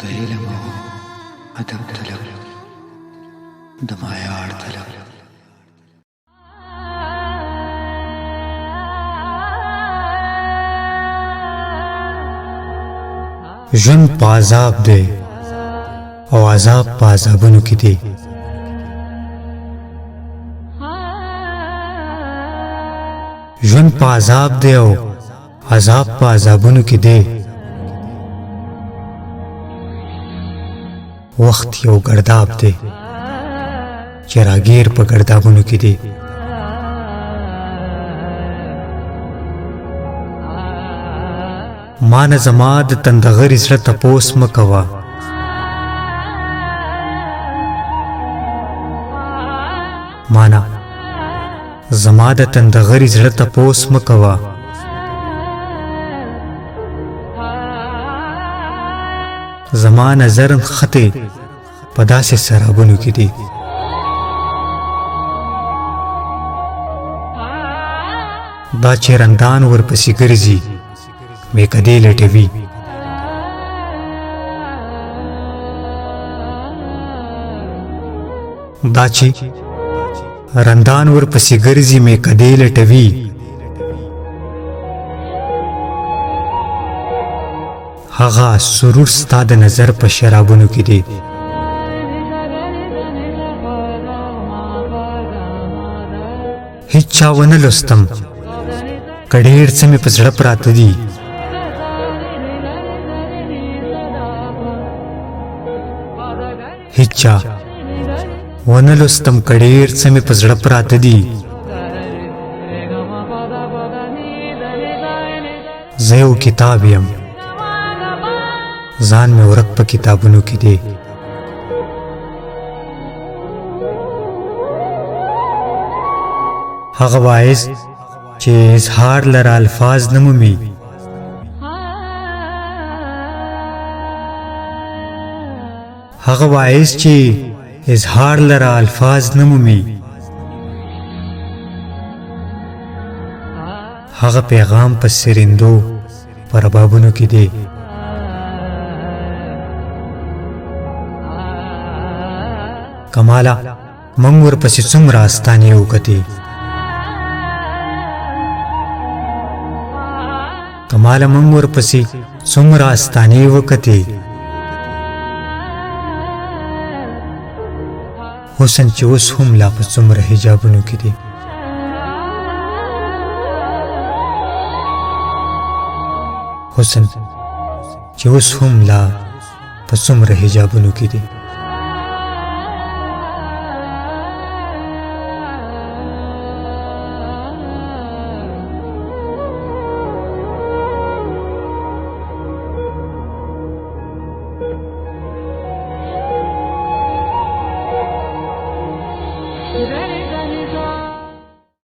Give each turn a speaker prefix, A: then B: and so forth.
A: د علم او ادب طلب د معیار طلب ژوند په عذاب دی او عذاب په عذابونو کې دی. ژوند په عذاب دی او عذاب په عذابونو کې دی. وخت یو ګرداب دی چې راګیر په ګردابونو کې دی. مانه زما د تندغري زړه تپوس مه کوه. مانه زما د تندغري زړه تپوس مه کوه. زما نظر خطې په داسې سرابونو کې دی. دا چې رندان ورپسې ګرځي میکدې لټوي. دا چې رندان ورپسې ګرځي میکدې لټوي. هغه سرور ستا د نظر په شرابونو کې دی. هیڅ چا ونه لوستم که ډېر څه مې په زړه پراته دي. هیڅ چا ونه لوستم که ډېر څه مې په زړه پراته دي. زه یو کتاب یم ځان مې ورک په کتابونو کې دی. هغه واعظ چې اظهار لره الفاظ نه مومي. هغه واعظ چې اظهار لره الفاظ نه مومي. هغه پیغام په سرندو په ربابونو کې دی. کماله موږ ورپسې څومره استانې وکتې. کماله موږ ورپسې څومره استانې وکتې. حسن چې اوس هم لا په څومره حجابونو کې دی. حسن چې اوس هم لا په څومره حجابونو کې دی.